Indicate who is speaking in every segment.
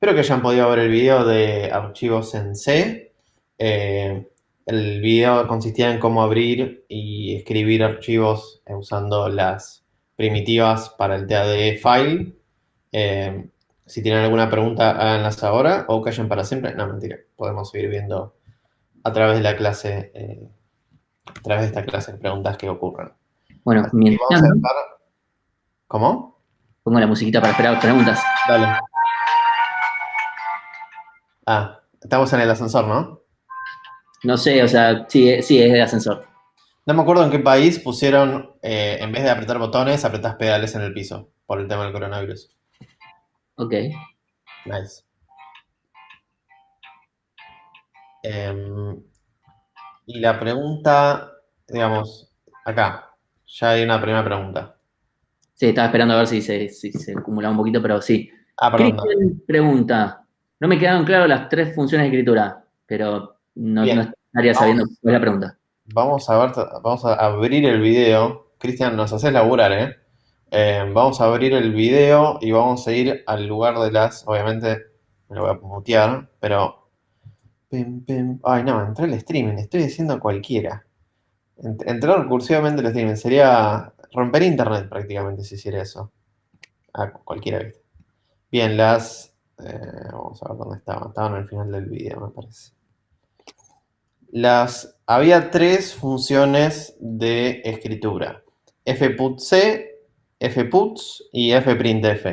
Speaker 1: Espero que hayan podido ver el video de archivos en C. El video consistía en cómo abrir y escribir archivos usando las primitivas para el TAD file. Eh, si tienen alguna pregunta, háganlas ahora o callen para siempre. No, mentira. Podemos seguir viendo a través de la clase, a través de esta clase, preguntas que ocurran.
Speaker 2: Bueno,
Speaker 1: Así que
Speaker 2: mientras
Speaker 1: vamos a
Speaker 2: tanto,
Speaker 1: empezar. ¿Cómo?
Speaker 2: pongo la musiquita para esperar preguntas.
Speaker 1: Dale. Estamos en el ascensor, ¿no?
Speaker 2: No sé, o sea, sí, es de ascensor.
Speaker 1: No me acuerdo en qué país pusieron, en vez de apretar botones, apretás pedales en el piso, por el tema del coronavirus.
Speaker 2: Ok.
Speaker 1: Nice. Em, y la pregunta, digamos, acá, ya hay una primera pregunta.
Speaker 2: Sí, estaba esperando a ver si se acumulaba un poquito, pero sí.
Speaker 1: Perdón, dale.
Speaker 2: Cristian pregunta, no me quedaron claras las tres funciones de escritura, pero no
Speaker 1: Bien,
Speaker 2: estaría sabiendo
Speaker 1: vamos,
Speaker 2: cuál es la pregunta.
Speaker 1: vamos a ver, vamos a abrir el video. Cristian, nos haces laburar, ¿eh? Vamos a abrir el video y vamos a ir al lugar de las, obviamente, me lo voy a mutear, pero... Ay, no, entré al streaming, estoy diciendo cualquiera. Entrar recursivamente al streaming sería romper internet prácticamente si hiciera eso. Cualquiera, ¿viste? Bien, vamos a ver dónde estaban. Estaban al final del video, me parece. Había tres funciones de escritura. fputc, fputs y fprintf.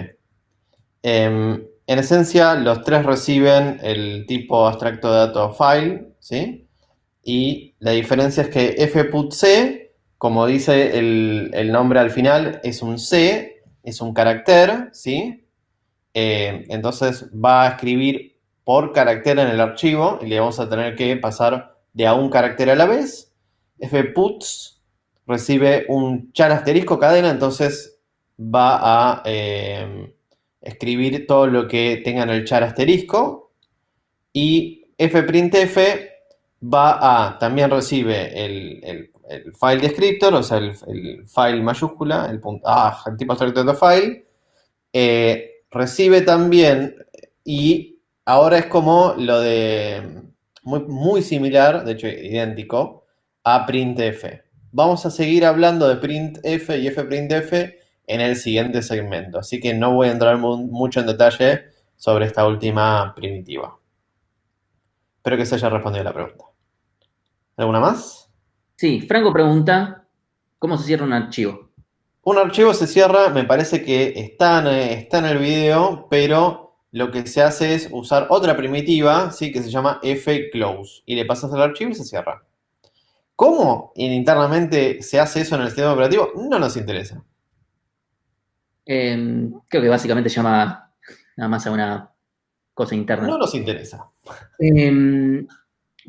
Speaker 1: En esencia, los tres reciben el tipo abstracto de datos file, ¿sí? Y la diferencia es que fputc, como dice el nombre al final, es un C, es un carácter, ¿sí? Entonces va a escribir por carácter en el archivo y le vamos a tener que pasar de a un carácter a la vez. Fputs recibe un char asterisco cadena, entonces va a escribir todo lo que tenga en el char asterisco. Y fprintf también recibe el file descriptor, o sea, el file mayúscula, el tipo abstracto de file. Recibe también, y ahora es como lo de, muy, muy similar, de hecho idéntico, a printf. Vamos a seguir hablando de printf y fprintf en el siguiente segmento, así que no voy a entrar mucho en detalle sobre esta última primitiva. Espero que se haya respondido la pregunta. ¿Alguna más?
Speaker 2: Sí, Franco pregunta, ¿cómo se cierra un archivo?
Speaker 1: Un archivo se cierra, me parece que está en el video, pero lo que se hace es usar otra primitiva, ¿sí? Que se llama fclose. Y le pasas al archivo y se cierra. ¿Cómo internamente se hace eso en el sistema operativo? No nos interesa.
Speaker 2: Creo que básicamente llama nada más a una cosa
Speaker 1: No
Speaker 2: interna.
Speaker 1: nos interesa.
Speaker 2: Eh,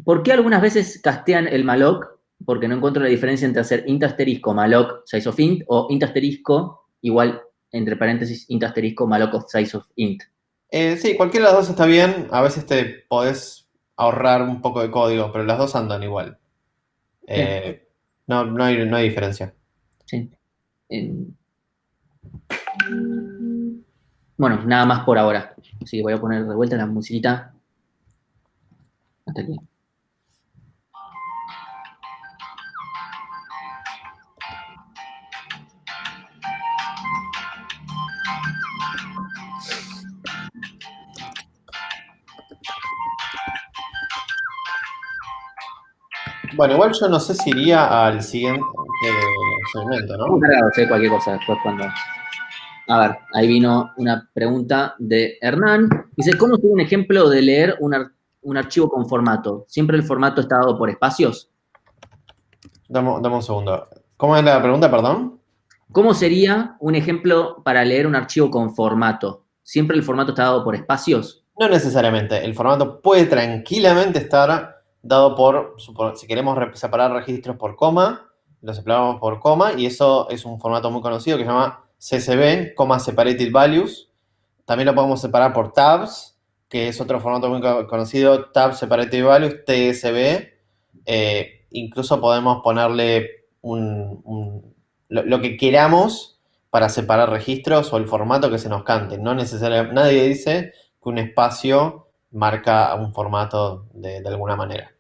Speaker 2: ¿Por qué algunas veces castean el malloc? Porque no encuentro la diferencia entre hacer int asterisco malloc size of int o int asterisco igual, entre paréntesis, int asterisco malloc of size of int.
Speaker 1: Sí, cualquiera de las dos está bien. A veces te podés ahorrar un poco de código, pero las dos andan igual.
Speaker 2: Bien,
Speaker 1: Eh, no hay diferencia.
Speaker 2: sí. Eh, bueno, nada más por ahora. Así que voy a poner de vuelta la musiquita hasta aquí.
Speaker 1: Bueno, igual yo no sé si iría al siguiente segmento,
Speaker 2: Estamos
Speaker 1: ¿no?
Speaker 2: cargados, cualquier cosa después cuando. A ver, ahí vino una pregunta de Hernán. Dice, ¿cómo sería un ejemplo de leer un archivo con formato? ¿Siempre el formato está dado por espacios?
Speaker 1: Dame un segundo. ¿Cómo es la pregunta, perdón?
Speaker 2: ¿Cómo sería un ejemplo para leer un archivo con formato? ¿Siempre el formato está dado por espacios?
Speaker 1: No necesariamente. El formato puede tranquilamente estar dado si queremos separar registros por coma, los separamos por coma, y eso es un formato muy conocido que se llama CSV, Comma Separated Values. También lo podemos separar por tabs, que es otro formato muy conocido, Tab Separated Values, TSV. Incluso podemos ponerle lo que queramos para separar registros o el formato que se nos cante. No necesariamente, nadie dice que un espacio marca un formato de alguna manera.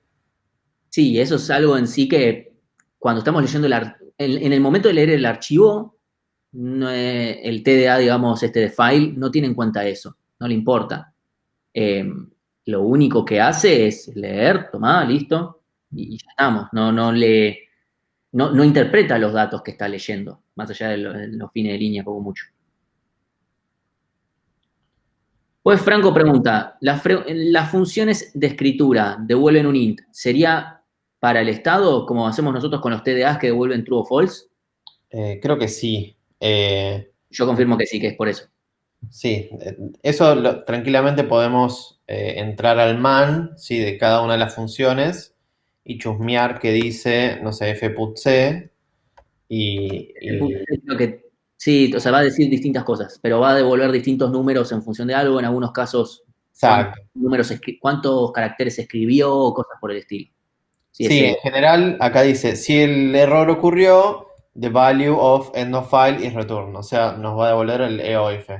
Speaker 2: Sí, eso es algo en sí que cuando estamos leyendo en el momento de leer el archivo, el TDA, digamos, de file, no tiene en cuenta eso, no le importa. Eh, lo único que hace es leer, tomar, listo, y ya estamos. No interpreta los datos que está leyendo, más allá de los fines de línea, como mucho. Pues Franco pregunta, ¿las funciones de escritura devuelven un int? ¿Sería para el estado, como hacemos nosotros con los TDAs que devuelven true o false?
Speaker 1: Creo que sí.
Speaker 2: Yo confirmo que sí, que es por eso.
Speaker 1: Sí, eso tranquilamente podemos entrar al man, ¿sí? De cada una de las funciones y chusmear que dice, no sé, fputc y
Speaker 2: Creo que sí, o sea, va a decir distintas cosas, pero va a devolver distintos números en función de algo. En algunos casos,
Speaker 1: exacto.
Speaker 2: cuántos caracteres escribió o cosas por el estilo. Sí,
Speaker 1: Sí, en general acá dice, si el error ocurrió, the value of end of file is return, o sea, nos va a devolver el EOF.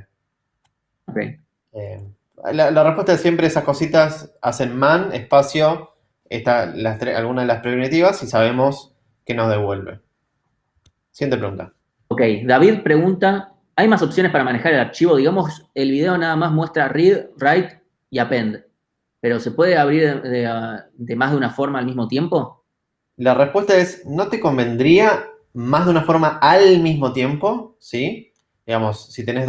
Speaker 2: ok.
Speaker 1: Eh, la respuesta es siempre esas cositas hacen man, espacio, alguna de las primitivas y sabemos que nos devuelve. Siguiente pregunta.
Speaker 2: Ok, David pregunta, ¿hay más opciones para manejar el archivo? Digamos, el video nada más muestra read, write y append, pero ¿se puede abrir de más de una forma al mismo tiempo?
Speaker 1: La respuesta es, ¿no te convendría más de una forma al mismo tiempo? ¿Sí? Digamos, si tenés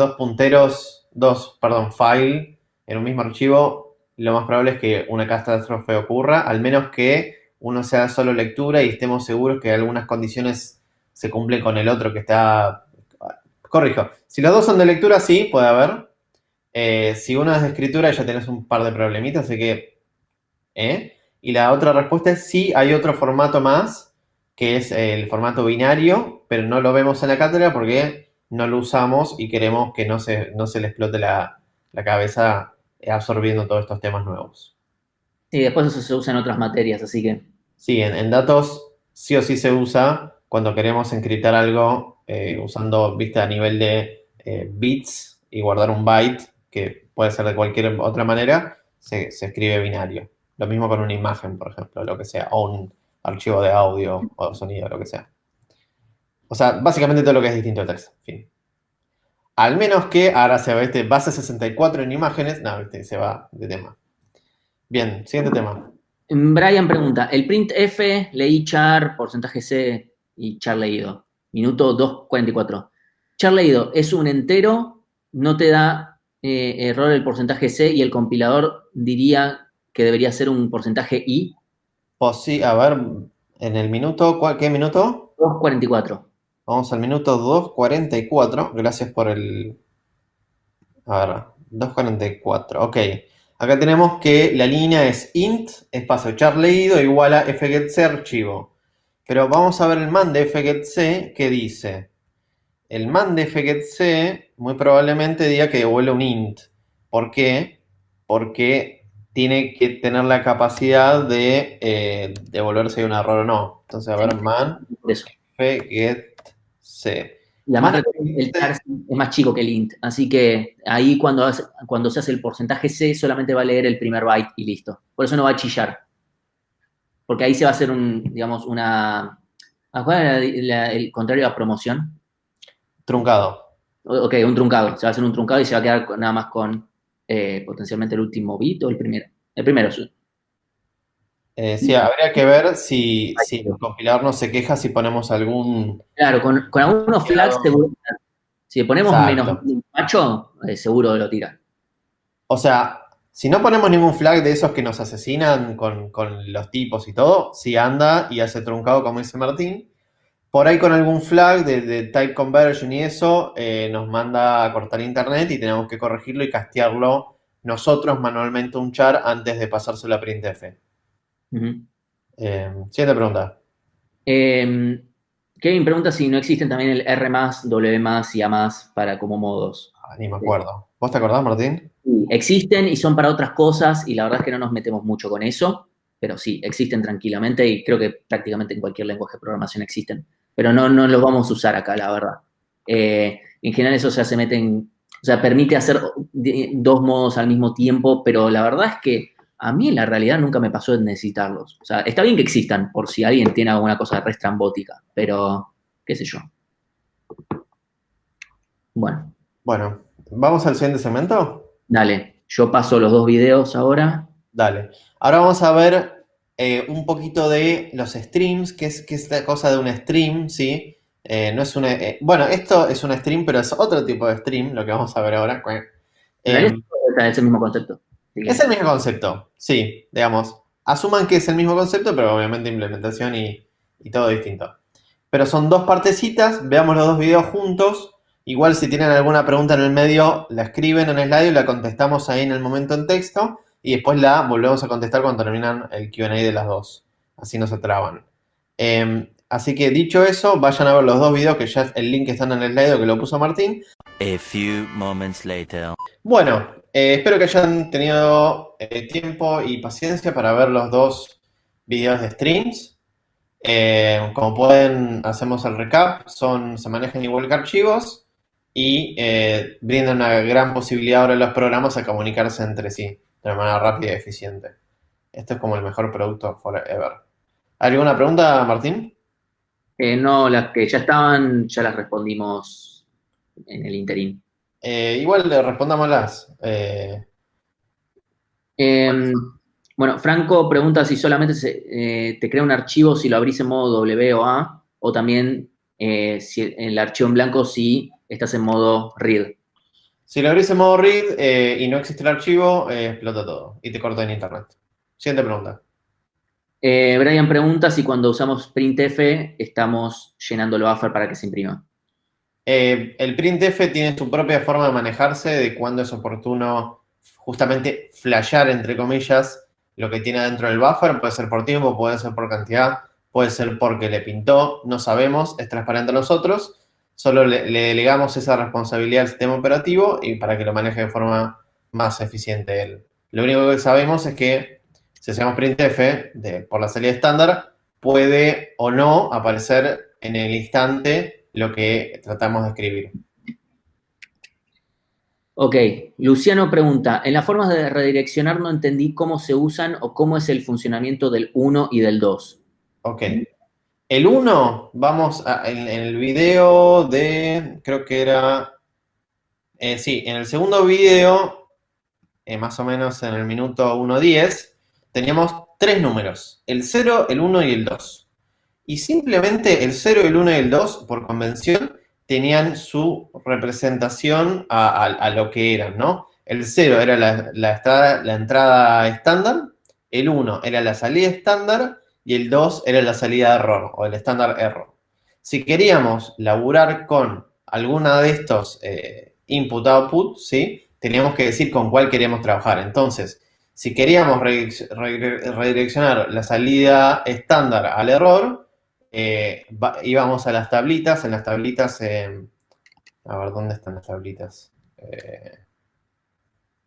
Speaker 1: file en un mismo archivo, lo más probable es que una catástrofe ocurra, al menos que uno sea solo lectura y estemos seguros que algunas condiciones se cumplen con el otro que está... Corrijo, si los dos son de lectura, sí, puede haber. Si uno es de escritura, ya tenés un par de problemitas, así que... Y la otra respuesta es sí, hay otro formato más, que es el formato binario, pero no lo vemos en la cátedra porque no lo usamos y queremos que no se le explote la cabeza absorbiendo todos estos temas nuevos.
Speaker 2: Y después eso se usa en otras materias, así que...
Speaker 1: Sí, en datos sí o sí se usa cuando queremos encriptar algo usando, viste, a nivel de bits y guardar un byte, que puede ser de cualquier otra manera, se escribe binario. Lo mismo con una imagen, por ejemplo, lo que sea, o un archivo de audio o sonido, lo que sea. O sea, básicamente todo lo que es distinto a texto. Fin. Al menos que ahora se va este base 64 en imágenes, no, viste, se va de tema. Bien, siguiente tema.
Speaker 2: Brian pregunta, el printf, leí char, porcentaje C y char leído, minuto 2:44. Char leído es un entero, no te da error el porcentaje C y el compilador diría que debería ser un porcentaje I.
Speaker 1: Pues sí, a ver, en el minuto, ¿qué minuto?
Speaker 2: 2:44.
Speaker 1: Vamos al minuto 2:44. Gracias por el... A ver, 2:44. Ok. Acá tenemos que la línea es int, espacio char leído, igual a fgetc archivo. Pero vamos a ver el man de fgetc que dice. El man de fgetc muy probablemente diga que devuelve un int. ¿Por qué? Porque tiene que tener la capacidad de devolverse un error o no. Entonces, a ver, man
Speaker 2: Por eso.
Speaker 1: fgetc.
Speaker 2: Y además
Speaker 1: Man
Speaker 2: recuerden, el char
Speaker 1: fgetc.
Speaker 2: es más chico que el int, así que ahí cuando se hace el porcentaje C solamente va a leer el primer byte y listo. Por eso no va a chillar. Porque ahí se va a hacer digamos, ¿cuál era el contrario a promoción?
Speaker 1: Truncado.
Speaker 2: Ok, un truncado. Se va a hacer un truncado y se va a quedar nada más con potencialmente el último bit o el primero. El primero.
Speaker 1: Sí, habría que ver si el compilador no se queja si ponemos algún...
Speaker 2: Claro, con algunos flags, si le ponemos menos
Speaker 1: Exacto.
Speaker 2: macho, seguro lo tira.
Speaker 1: O sea, si no ponemos ningún flag de esos que nos asesinan con los tipos y todo, si anda y hace truncado como dice Martín. Por ahí con algún flag de type conversion y eso, nos manda a cortar internet y tenemos que corregirlo y castearlo nosotros manualmente un char antes de pasárselo a printf.
Speaker 2: Ujú.
Speaker 1: Siguiente pregunta.
Speaker 2: Kevin pregunta si no existen también el R+, W+, y A+, para como modos.
Speaker 1: Ni me acuerdo. ¿Vos te acordás, Martín?
Speaker 2: Sí, existen y son para otras cosas y la verdad es que no nos metemos mucho con eso, pero sí, existen tranquilamente y creo que prácticamente en cualquier lenguaje de programación existen, pero no los vamos a usar acá, la verdad. En general eso ya se mete O sea, permite hacer dos modos al mismo tiempo, pero la verdad es que a mí en la realidad nunca me pasó de necesitarlos. O sea, está bien que existan por si alguien tiene alguna cosa restrambótica, pero qué sé yo. Bueno,
Speaker 1: Bueno, ¿vamos al siguiente segmento?
Speaker 2: dale. Yo paso los dos videos ahora.
Speaker 1: Dale. Ahora vamos a ver un poquito de los streams, qué es la cosa de un stream, ¿sí? No es una, bueno, esto es un stream, pero es otro tipo de stream, lo que vamos a ver ahora.
Speaker 2: En realidad
Speaker 1: Eh,
Speaker 2: es el mismo concepto. Así
Speaker 1: es
Speaker 2: que,
Speaker 1: el mismo concepto, sí, digamos. Asuman que es el mismo concepto, pero obviamente implementación y todo distinto. Pero son dos partecitas, veamos los dos videos juntos. Igual si tienen alguna pregunta en el medio, la escriben en el slide y la contestamos ahí en el momento en texto. Y después la volvemos a contestar cuando terminan el Q&A de las dos. Así no se traban. Así que dicho eso, vayan a ver los dos videos que ya el link está en el slide que lo puso Martín.
Speaker 3: A few moments later.
Speaker 1: Bueno, espero que hayan tenido tiempo y paciencia para ver los dos videos de streams. Como pueden, hacemos el recap, se manejan igual que archivos y brindan una gran posibilidad ahora a los programas a comunicarse entre sí de una manera rápida y eficiente. Esto es como el mejor producto forever. ¿Alguna pregunta, Martín?
Speaker 2: no, las que ya estaban, ya las respondimos en el interín.
Speaker 1: Igual respondámoslas.
Speaker 2: Bueno, Franco pregunta si solamente te crea un archivo si lo abrís en modo W o A, o también si en el archivo en blanco si estás en modo read.
Speaker 1: Si lo abrís en modo read y no existe el archivo, explota todo y te corta en internet. Siguiente pregunta.
Speaker 2: Brian pregunta si cuando usamos printf estamos llenando el buffer para que se imprima.
Speaker 1: El printf tiene su propia forma de manejarse, de cuándo es oportuno justamente flashear, entre comillas, lo que tiene dentro del buffer. Puede ser por tiempo, puede ser por cantidad, puede ser porque le pintó, no sabemos, es transparente a nosotros. Solo le delegamos esa responsabilidad al sistema operativo y para que lo maneje de forma más eficiente él. Lo único que sabemos es que si hacemos printf por la salida estándar, puede o no aparecer en el instante lo que tratamos de escribir.
Speaker 2: Ok, Luciano pregunta, en las formas de redireccionar no entendí cómo se usan o cómo es el funcionamiento del 1 y del 2.
Speaker 1: Ok. El 1, en el video de, creo que era, sí, en el segundo video, más o menos en el minuto 1:10, teníamos tres números, el 0, el 1 y el 2. Y simplemente el 0, el 1 y el 2, por convención, tenían su representación a lo que eran, ¿no? El 0 era la entrada estándar, el 1 era la salida estándar y el 2 era la salida de error o el estándar error. Si queríamos laburar con alguna de estos input-output, ¿sí? Teníamos que decir con cuál queríamos trabajar. Entonces, si queríamos redireccionar la salida estándar al error, íbamos a las tablitas. En las tablitas, a ver, ¿dónde están las tablitas?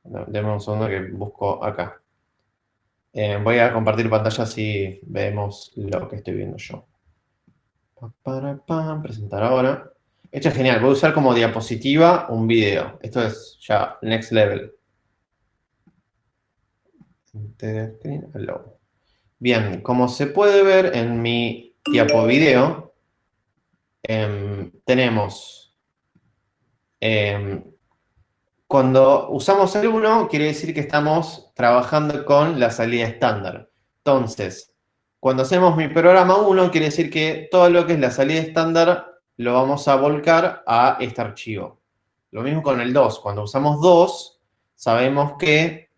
Speaker 1: Deme un segundo que busco acá. Voy a compartir pantalla así vemos lo que estoy viendo yo. Presentar ahora. Esto es genial, voy a usar como diapositiva un video. Esto es ya next level. Bien, como se puede ver en mi diapovideo, tenemos, cuando usamos el 1, quiere decir que estamos trabajando con la salida estándar. Entonces, cuando hacemos mi programa 1, quiere decir que todo lo que es la salida estándar lo vamos a volcar a este archivo. Lo mismo con el 2. Cuando usamos 2, sabemos que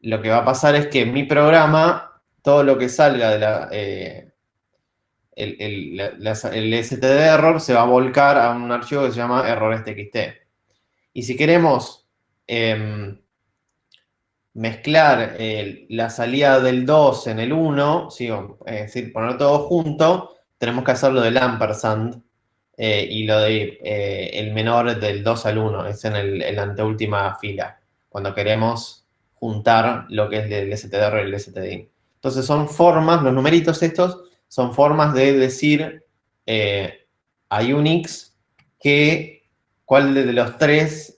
Speaker 1: lo que va a pasar es que mi programa, todo lo que salga de el std error se va a volcar a un archivo que se llama errores.txt. Y si queremos mezclar la salida del 2 en el 1, ¿sí? Es decir, poner todo junto, tenemos que hacerlo del ampersand y lo de el menor del 2 al 1, es en la anteúltima fila, cuando queremos juntar lo que es el stdr y el stdin. Entonces son formas, los numeritos estos, son formas de decir a Unix que cuál de los tres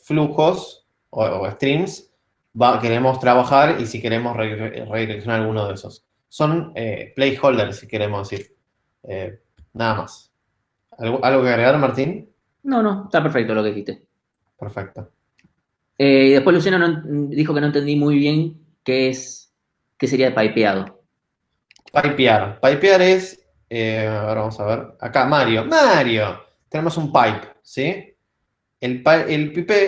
Speaker 1: flujos o streams queremos trabajar y si queremos redireccionar alguno de esos. Son placeholders, si queremos decir. Nada más. ¿Algo que agregar, Martín?
Speaker 2: No, está perfecto lo que dijiste.
Speaker 1: Perfecto.
Speaker 2: Y después Luciano dijo que no entendí muy bien qué sería pipeado.
Speaker 1: Pipear. Pipear es, ahora vamos a ver, acá Mario. Tenemos un pipe, ¿sí? El pipeteo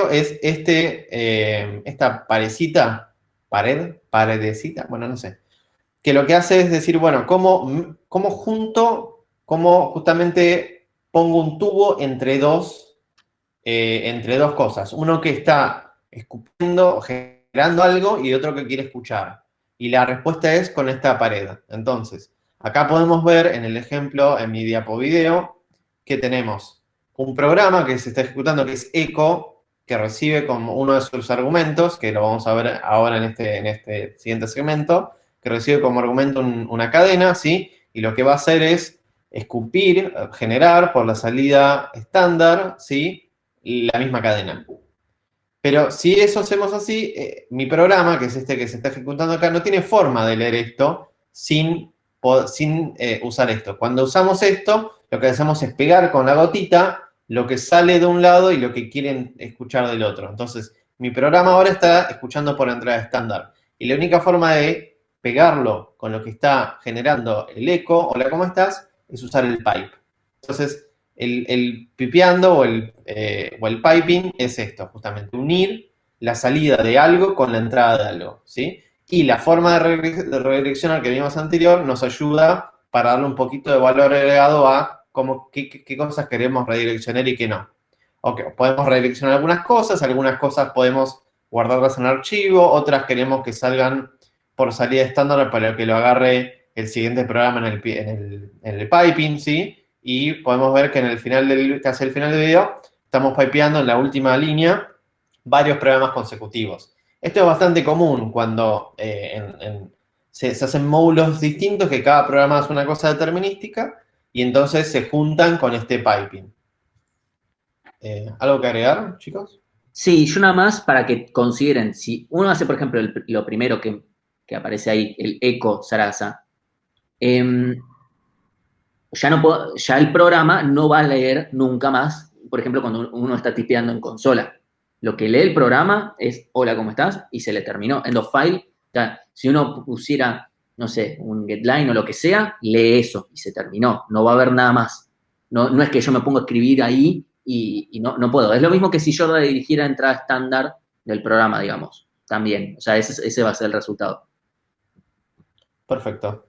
Speaker 1: es esta paredecita, bueno, no sé, que lo que hace es decir, bueno, cómo justamente pongo un tubo entre dos cosas. Uno que está escupiendo, generando algo y otro que quiere escuchar. Y la respuesta es con esta pared. Entonces, acá podemos ver en el ejemplo, en mi diapovideo, que tenemos un programa que se está ejecutando que es echo, que recibe como uno de sus argumentos, que lo vamos a ver ahora en este siguiente segmento, que recibe como argumento una cadena, ¿sí? Y lo que va a hacer es escupir, generar por la salida estándar, ¿sí? La misma cadena. Pero si eso hacemos así, mi programa, que es este que se está ejecutando acá, no tiene forma de leer esto sin usar esto. Cuando usamos esto, lo que hacemos es pegar con la gotita lo que sale de un lado y lo que quieren escuchar del otro. Entonces, mi programa ahora está escuchando por entrada estándar. Y la única forma de pegarlo con lo que está generando el eco, hola, ¿cómo estás?, es usar el pipe. Entonces, el pipeando o el piping es esto, justamente, unir la salida de algo con la entrada de algo, ¿sí? Y la forma de redireccionar que vimos anterior nos ayuda para darle un poquito de valor agregado a qué cosas queremos redireccionar y qué no. Ok, podemos redireccionar algunas cosas podemos guardarlas en archivo, otras queremos que salgan por salida estándar para que lo agarre el siguiente programa en el piping, ¿sí? Y podemos ver que casi al final del video estamos pipeando en la última línea varios programas consecutivos. Esto es bastante común cuando se hacen módulos distintos, que cada programa hace una cosa determinística y entonces se juntan con este piping. ¿Algo que agregar, chicos?
Speaker 2: Sí, yo nada más para que consideren, si uno hace, por ejemplo, lo primero que aparece ahí, el eco Sarasa, ya el programa no va a leer nunca más, por ejemplo, cuando uno está tipeando en consola. Lo que lee el programa es, hola, ¿cómo estás? Y se le terminó. End of file. Ya, si uno pusiera, no sé, un getline o lo que sea, lee eso y se terminó. No va a haber nada más. No es que yo me pongo a escribir ahí y no puedo. Es lo mismo que si yo dirigiera entrada estándar del programa, digamos. También. O sea, ese va a ser el resultado.
Speaker 1: Perfecto.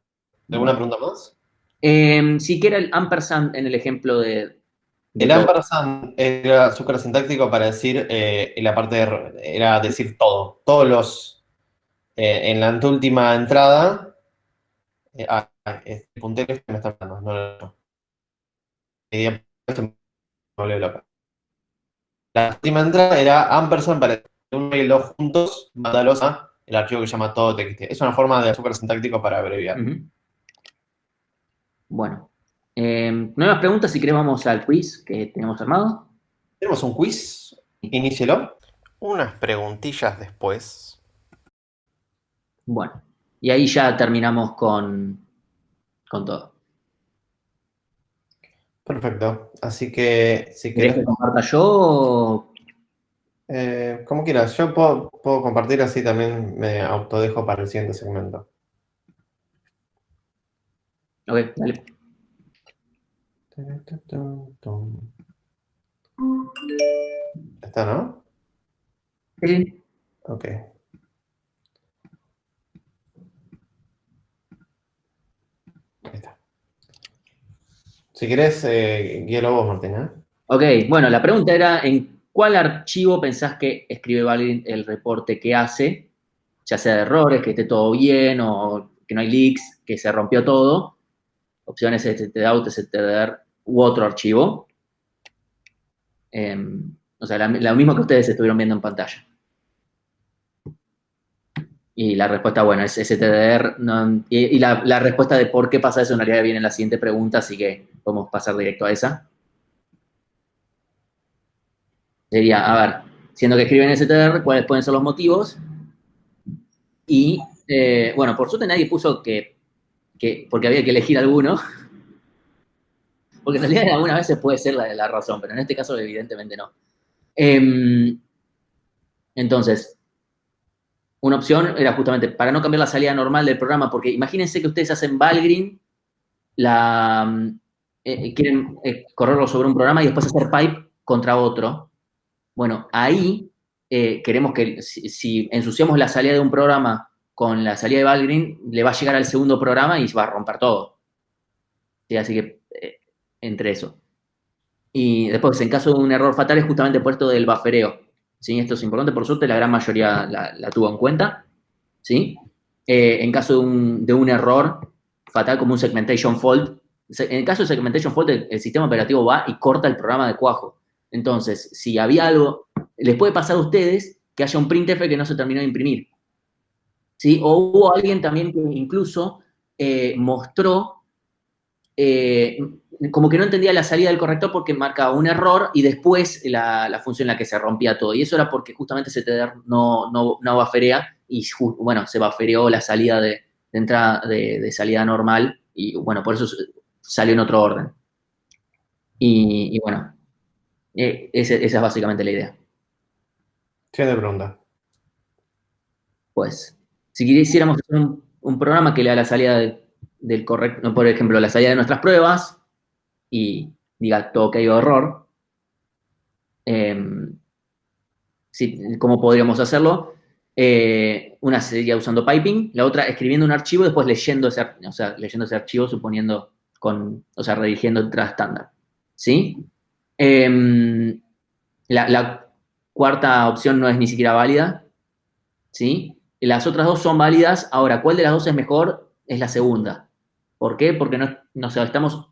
Speaker 1: ¿Alguna pregunta más?
Speaker 2: Si quiera el ampersand en el ejemplo de
Speaker 1: El
Speaker 2: todo.
Speaker 1: ampersand era súper sintáctico para decir, era decir todo. Todos los, en la última entrada, este puntero este me está hablando, no. Me volvió loca. La última entrada era ampersand para decir uno y el dos juntos, mandalos a el archivo que se llama todo.txt. Es una forma de súper sintáctico para abreviar.
Speaker 2: Bueno, nuevas preguntas, si querés vamos al quiz que tenemos armado.
Speaker 1: Tenemos un quiz, inícielo. Unas preguntillas después.
Speaker 2: Bueno, y ahí ya terminamos con todo.
Speaker 1: Perfecto. Así que si
Speaker 2: ¿Querés
Speaker 1: querés,
Speaker 2: que comparta yo o...?
Speaker 1: como quieras, yo puedo compartir así también me autodejo para el siguiente segmento.
Speaker 2: Ok, dale.
Speaker 1: ¿Está, no?
Speaker 2: Sí.
Speaker 1: Ok. Ahí está. Si querés, guíalo vos, Martín, ¿eh?
Speaker 2: Ok, bueno, la pregunta era, ¿en cuál archivo pensás que escribe Valgrind el reporte que hace? Ya sea de errores, que esté todo bien, o que no hay leaks, que se rompió todo. Opciones stdout, stdir u otro archivo. O sea, lo mismo que ustedes estuvieron viendo en pantalla. Y la respuesta, bueno, es stdr. Y la respuesta de por qué pasa eso en realidad viene en la siguiente pregunta, así que podemos pasar directo a esa. Sería, a ver, siendo que escriben str, ¿cuáles pueden ser los motivos? Y, bueno, por suerte nadie puso porque había que elegir alguno, porque en realidad algunas veces puede ser la razón, pero en este caso evidentemente no. Entonces, una opción era justamente para no cambiar la salida normal del programa, porque imagínense que ustedes hacen Valgrind, quieren correrlo sobre un programa y después hacer pipe contra otro. Bueno, ahí queremos que si ensuciamos la salida de un programa con la salida de Valgrind, le va a llegar al segundo programa y se va a romper todo. ¿Sí? Así que entre eso. Y después, en caso de un error fatal, es justamente por esto del buffereo. ¿Sí? Esto es importante, por suerte, la gran mayoría la tuvo en cuenta. ¿Sí? En caso de un error fatal como un segmentation fault, en el caso de segmentation fault, el sistema operativo va y corta el programa de cuajo. Entonces, si había algo, les puede pasar a ustedes que haya un printf que no se terminó de imprimir. ¿Sí? O hubo alguien también que incluso mostró como que no entendía la salida del corrector porque marcaba un error y después la función en la que se rompía todo. Y eso era porque justamente CTR no bufferea y, bueno, se buffereó la salida de entrada de salida normal y, bueno, por eso salió en otro orden. Y bueno, esa es básicamente la idea.
Speaker 1: Siguiente pregunta.
Speaker 2: Pues, si quisiéramos hacer un programa que lea la salida del correcto, por ejemplo, la salida de nuestras pruebas y diga todo que hay error, ¿cómo podríamos hacerlo? Una sería usando piping, la otra escribiendo un archivo y después leyendo ese archivo, suponiendo redirigiendo entrada estándar. ¿Sí? La cuarta opción no es ni siquiera válida. ¿Sí? Las otras dos son válidas. Ahora, ¿cuál de las dos es mejor? Es la segunda. ¿Por qué? Porque estamos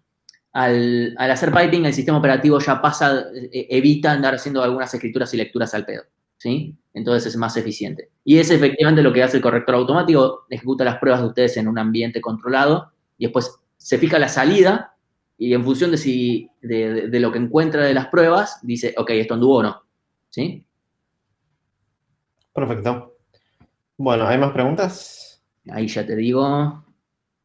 Speaker 2: al hacer piping, el sistema operativo ya evita andar haciendo algunas escrituras y lecturas al pedo. ¿Sí? Entonces es más eficiente. Y es efectivamente lo que hace el corrector automático, ejecuta las pruebas de ustedes en un ambiente controlado y después se fija la salida y en función de lo que encuentra de las pruebas, dice, ok, esto anduvo o no. ¿Sí?
Speaker 1: Perfecto. Bueno, ¿hay más preguntas?
Speaker 2: Ahí ya te digo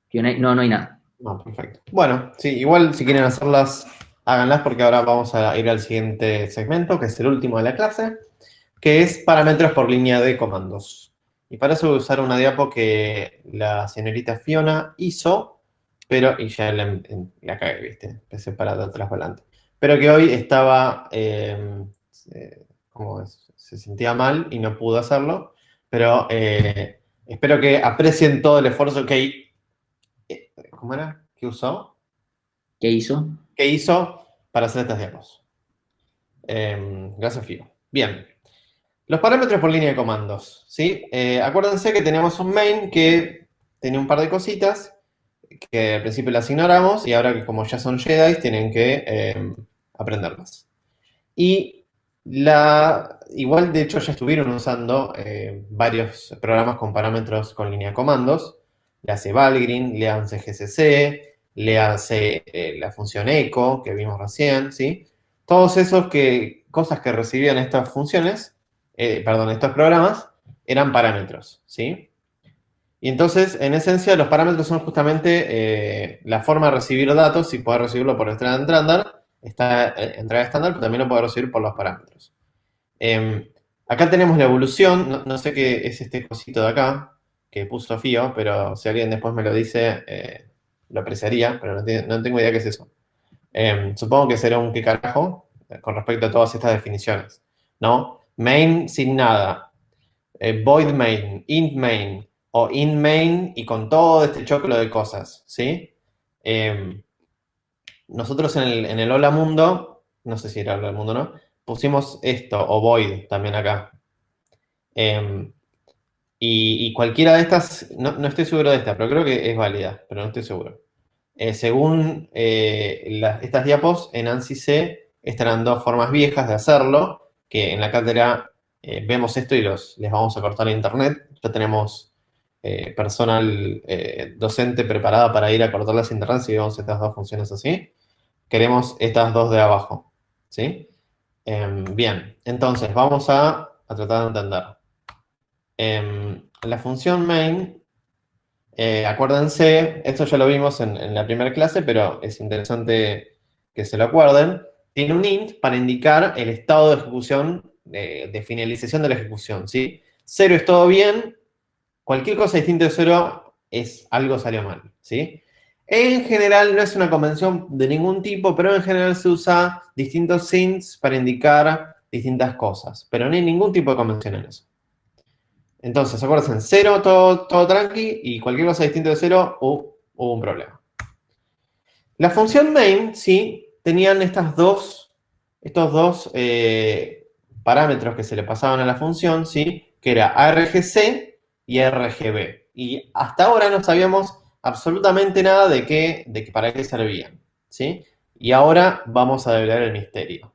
Speaker 2: que no hay nada.
Speaker 1: No, perfecto. Bueno, sí, igual si quieren hacerlas, háganlas porque ahora vamos a ir al siguiente segmento, que es el último de la clase, que es parámetros por línea de comandos. Y para eso voy a usar una diapo que la señorita Fiona hizo, y ya la cagué, ¿viste? Empecé para de atrás para adelante. Pero que hoy estaba, se sentía mal y no pudo hacerlo, pero espero que aprecien todo el esfuerzo que ¿cómo era? ¿Qué usó?
Speaker 2: ¿Qué hizo?
Speaker 1: ¿Qué hizo para hacer estas diapos? Gracias, Fio. Bien. Los parámetros por línea de comandos, ¿sí? Acuérdense que teníamos un main que tenía un par de cositas que al principio las ignoramos y ahora que como ya son Jedi tienen que aprenderlas. Y igual de hecho ya estuvieron usando varios programas con parámetros con línea de comandos. Le hace Valgrind, le hace GCC, le hace la función echo que vimos recién, ¿sí? Todos esos cosas que recibían estas funciones, estos programas, eran parámetros, ¿sí? Y entonces, en esencia, los parámetros son justamente la forma de recibir datos y poder recibirlo por entrada estándar, pero también lo puede recibir por los parámetros. Acá tenemos la evolución, no sé qué es este cosito de acá, que puso Fío, pero si alguien después me lo dice, lo apreciaría, pero no tengo idea qué es eso. Supongo que será un qué carajo con respecto a todas estas definiciones, ¿no? Main sin nada, void main, int main, o in main y con todo este choclo de cosas, ¿sí? Nosotros en el Hola Mundo, no sé si era Hola Mundo o no, pusimos esto, o void también acá. Y cualquiera de estas, no estoy seguro de esta, pero creo que es válida, pero no estoy seguro. Según estas diapos, en ANSI C estarán dos formas viejas de hacerlo, que en la cátedra vemos esto y les vamos a cortar a internet. Ya tenemos personal docente preparada para ir a cortarlas a internet si vemos estas dos funciones así. Queremos estas dos de abajo, ¿sí? Bien, entonces vamos a tratar de entender. La función main, acuérdense, esto ya lo vimos en la primera clase, pero es interesante que se lo acuerden. Tiene un int para indicar el estado de ejecución, de finalización de la ejecución, ¿sí? 0 es todo bien, cualquier cosa distinta de 0 es algo salió mal, ¿sí? En general no es una convención de ningún tipo, pero en general se usa distintos ints para indicar distintas cosas, pero no hay ningún tipo de convención en eso. Entonces, acuérdense, 0 todo tranqui y cualquier cosa distinta de 0 hubo un problema. La función main, sí, tenían estos dos parámetros que se le pasaban a la función, ¿sí? Que era argc y RGB. Y hasta ahora no sabíamos absolutamente nada de para qué servían, ¿sí? Y ahora vamos a develar el misterio.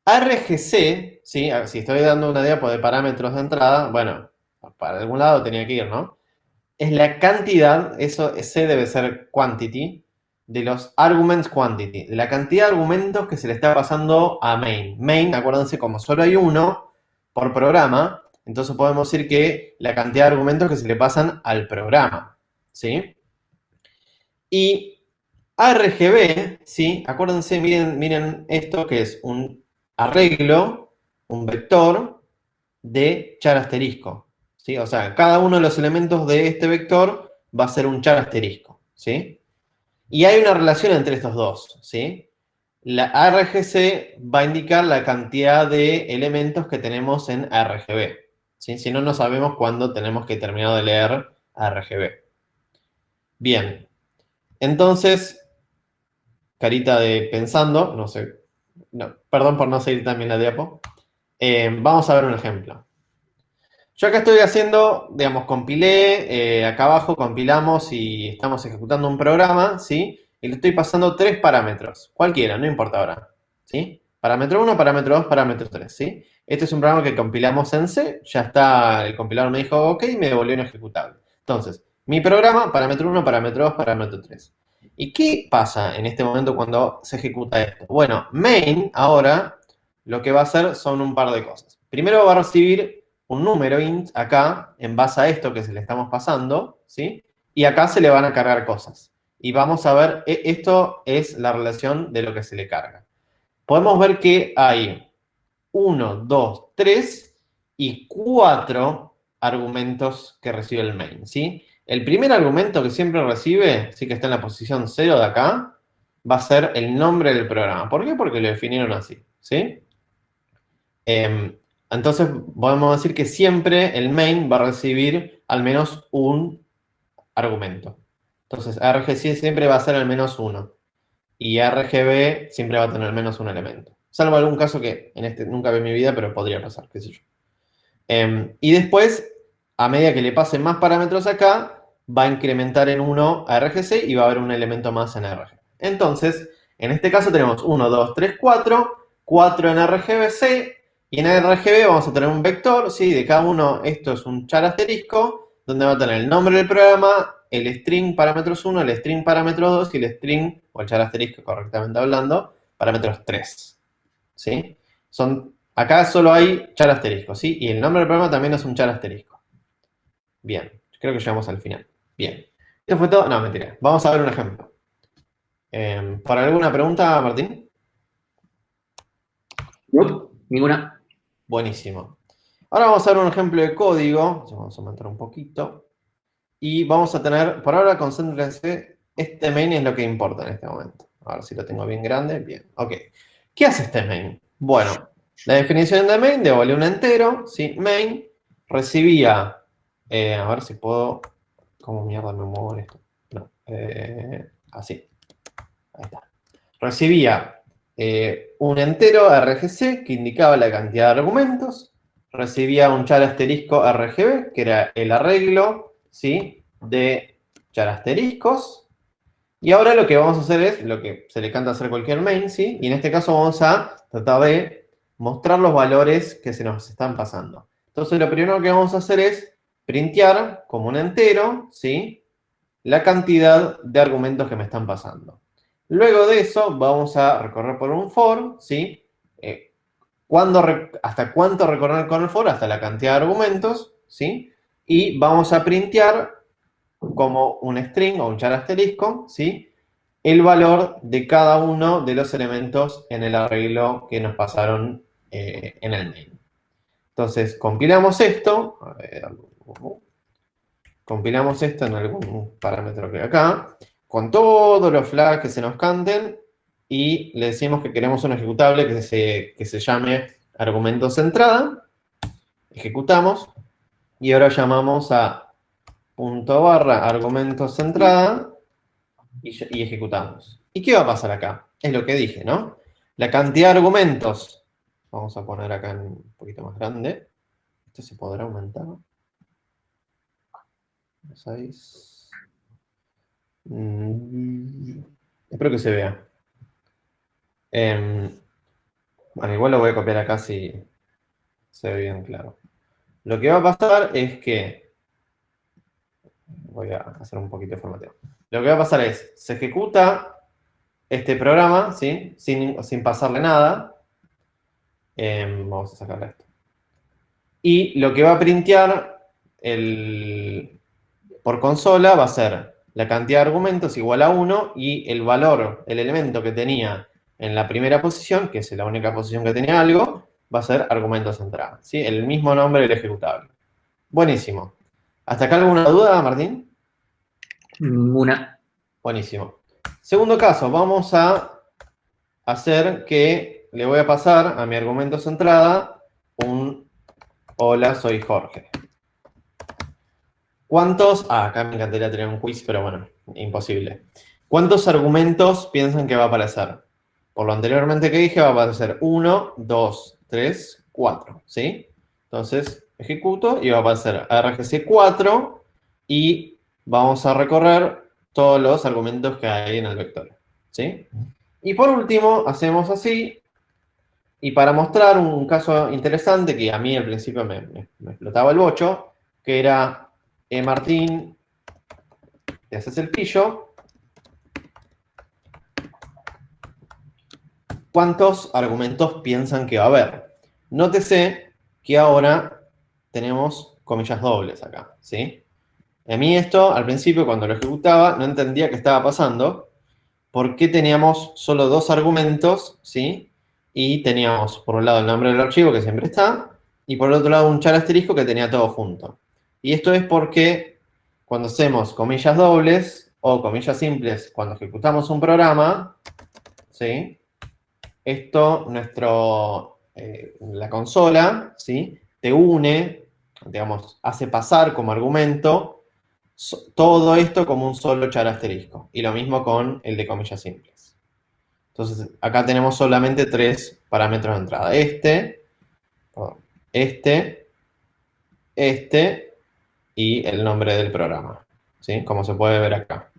Speaker 1: RGC, ¿sí? A ver, si estoy dando una diapo de parámetros de entrada, bueno, para algún lado tenía que ir, ¿no? Es la cantidad, eso C debe ser quantity, de los arguments quantity, de la cantidad de argumentos que se le está pasando a main. Main, acuérdense, como solo hay uno por programa, entonces podemos decir que la cantidad de argumentos que se le pasan al programa, ¿sí? Y ARGB, ¿sí? Acuérdense, miren esto que es un arreglo, un vector de char asterisco, ¿sí? O sea, cada uno de los elementos de este vector va a ser un char asterisco, ¿sí? Y hay una relación entre estos dos, ¿sí? La ARGC va a indicar la cantidad de elementos que tenemos en ARGB, ¿sí? Si no, no sabemos cuándo tenemos que terminar de leer ARGB. Bien, entonces, carita de pensando, no sé, no, perdón por no seguir también la diapo. Vamos a ver un ejemplo. Yo acá estoy haciendo, digamos, compilé, acá abajo compilamos y estamos ejecutando un programa, ¿sí? Y le estoy pasando 3 parámetros, cualquiera, no importa ahora, ¿sí? Parámetro 1, parámetro 2, parámetro 3, ¿sí? Este es un programa que compilamos en C, ya está, el compilador me dijo OK y me devolvió un ejecutable. Entonces, mi programa, parámetro 1, parámetro 2, parámetro 3. ¿Y qué pasa en este momento cuando se ejecuta esto? Bueno, main ahora lo que va a hacer son un par de cosas. Primero va a recibir un número int acá, en base a esto que se le estamos pasando, ¿sí? Y acá se le van a cargar cosas. Y vamos a ver, esto es la relación de lo que se le carga. Podemos ver que hay 1, 2, 3 y 4 argumentos que recibe el main, ¿sí? El primer argumento que siempre recibe, sí que está en la posición 0 de acá, va a ser el nombre del programa. ¿Por qué? Porque lo definieron así, ¿sí? Entonces, podemos decir que siempre el main va a recibir al menos un argumento. Entonces, RGC siempre va a ser al menos uno. Y RGB siempre va a tener al menos un elemento. Salvo algún caso que en este nunca vi en mi vida, pero podría pasar, qué sé yo. Y después, a medida que le pasen más parámetros acá, va a incrementar en 1 a RGC y va a haber un elemento más en RGB. Entonces, en este caso tenemos 1, 2, 3, 4, 4 en RGBC, y en RGB vamos a tener un vector, ¿sí? De cada uno, esto es un char asterisco, donde va a tener el nombre del programa, el string parámetros 1, el string parámetros 2 y el string, o el char asterisco correctamente hablando, parámetros 3. ¿Sí? Acá solo hay char asterisco, ¿sí? Y el nombre del programa también es un char asterisco. Bien, creo que llegamos al final. Bien. ¿Esto fue todo? No, mentira. Vamos a ver un ejemplo. ¿Por alguna pregunta, Martín?
Speaker 2: No, ninguna.
Speaker 1: Buenísimo. Ahora vamos a ver un ejemplo de código. Vamos a aumentar un poquito. Y vamos a tener, por ahora concéntrense, este main es lo que importa en este momento. A ver si lo tengo bien grande. Bien, ok. ¿Qué hace este main? Bueno, la definición de main devolvió un entero, ¿sí? Main recibía, a ver si puedo, ¿cómo mierda me muevo en esto? No, así. Ahí está. Recibía un entero RGC que indicaba la cantidad de argumentos. Recibía un char asterisco RGB, que era el arreglo, ¿sí? De char asteriscos. Y ahora lo que vamos a hacer es lo que se le canta hacer cualquier main, ¿sí? Y en este caso vamos a tratar de mostrar los valores que se nos están pasando. Entonces lo primero que vamos a hacer es printear como un entero, ¿sí? La cantidad de argumentos que me están pasando. Luego de eso vamos a recorrer por un for, ¿sí? hasta cuánto recorrer con el for, hasta la cantidad de argumentos, ¿sí? Y vamos a printear como un string o un char asterisco, ¿sí? El valor de cada uno de los elementos en el arreglo que nos pasaron en el main. Entonces, compilamos esto. A ver, compilamos esto en algún parámetro que hay acá, con todos los flags que se nos canten, y le decimos que queremos un ejecutable que se llame argumentos entrada. Ejecutamos, y ahora llamamos a punto barra argumentos entrada, y ejecutamos. ¿Y qué va a pasar acá? Es lo que dije, ¿no? La cantidad de argumentos, vamos a poner acá en un poquito más grande. Esto se podrá aumentar. 6. Espero que se vea. Bueno, igual lo voy a copiar acá si se ve bien claro. Lo que va a pasar es que... Voy a hacer un poquito de formateo. Lo que va a pasar es, se ejecuta este programa, ¿sí? Sin pasarle nada. Vamos a sacarle esto. Y lo que va a printear por consola va a ser la cantidad de argumentos igual a 1 y el valor, el elemento que tenía en la primera posición, que es la única posición que tenía algo, va a ser argumentos entrada, ¿sí? El mismo nombre del ejecutable. Buenísimo. ¿Hasta acá alguna duda, Martín?
Speaker 2: Ninguna.
Speaker 1: Buenísimo. Segundo caso, vamos a hacer que le voy a pasar a mi argumentos entrada un hola, soy Jorge. ¿Cuántos? Acá me encantaría tener un quiz, pero bueno, imposible. ¿Cuántos argumentos piensan que va a aparecer? Por lo anteriormente que dije, va a aparecer 1, 2, 3, 4, ¿sí? Entonces, ejecuto y va a aparecer RGC4 y vamos a recorrer todos los argumentos que hay en el vector, ¿sí? Y por último, hacemos así. Y para mostrar un caso interesante que a mí al principio me explotaba el bocho, que era... Martín, te haces el pillo. ¿Cuántos argumentos piensan que va a haber? Nótese que ahora tenemos comillas dobles acá, ¿sí? A mí esto, al principio, cuando lo ejecutaba, no entendía qué estaba pasando, porque teníamos solo 2 argumentos, ¿sí? Y teníamos, por un lado, el nombre del archivo, que siempre está, y por el otro lado, un char asterisco que tenía todo junto. Y esto es porque cuando hacemos comillas dobles o comillas simples cuando ejecutamos un programa, ¿sí? Esto, la consola, ¿sí? Te une, digamos, hace pasar como argumento todo esto como un solo char asterisco. Y lo mismo con el de comillas simples. Entonces, acá tenemos solamente 3 parámetros de entrada. Este y el nombre del programa, ¿sí? Como se puede ver acá.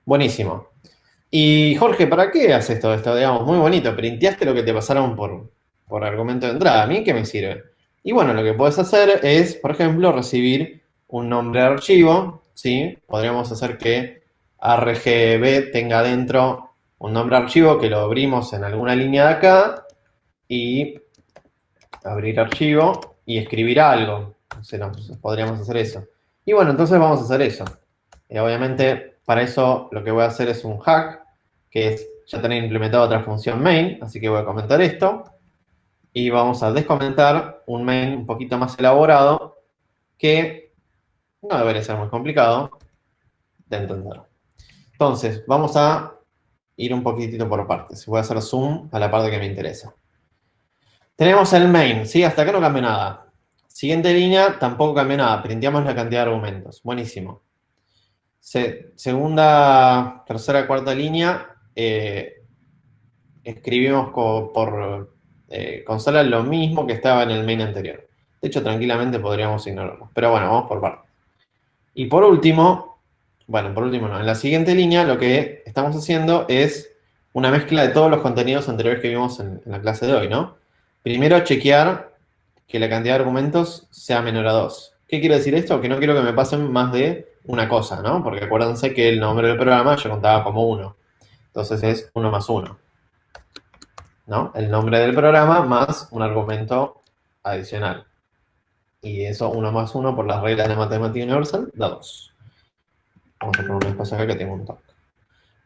Speaker 1: Buenísimo. Y Jorge, ¿para qué haces todo esto? Digamos, muy bonito. Printeaste lo que te pasaron por argumento de entrada. ¿A mí qué me sirve? Y bueno, lo que puedes hacer es, por ejemplo, recibir un nombre de archivo, ¿sí? Podríamos hacer que RGB tenga dentro un nombre de archivo que lo abrimos en alguna línea de acá y abrir archivo y escribir algo. Podríamos hacer eso. Y bueno, entonces vamos a hacer eso. Obviamente, para eso lo que voy a hacer es un hack, que es ya tener implementado otra función main, así que voy a comentar esto. Y vamos a descomentar un main un poquito más elaborado, que no debería ser muy complicado de entender. Entonces, vamos a ir un poquitito por partes. Voy a hacer zoom a la parte que me interesa. Tenemos el main, ¿sí? Hasta acá no cambió nada. Siguiente línea, tampoco cambió nada. Printeamos la cantidad de argumentos. Buenísimo. Segunda, tercera, cuarta línea, escribimos por consola lo mismo que estaba en el main anterior. De hecho, tranquilamente podríamos ignorarlo. Pero bueno, vamos por partes. Y por último, bueno, por último no. En la siguiente línea lo que estamos haciendo es una mezcla de todos los contenidos anteriores que vimos en la clase de hoy, ¿no? Primero, chequear que la cantidad de argumentos sea menor a 2. ¿Qué quiere decir esto? Que no quiero que me pasen más de una cosa, ¿no? Porque acuérdense que el nombre del programa yo contaba como 1. Entonces es 1 más 1. ¿no? El nombre del programa más un argumento adicional. Y eso, 1 más 1 por las reglas de matemática universal, da 2. Vamos a poner un espacio acá que tengo un toque.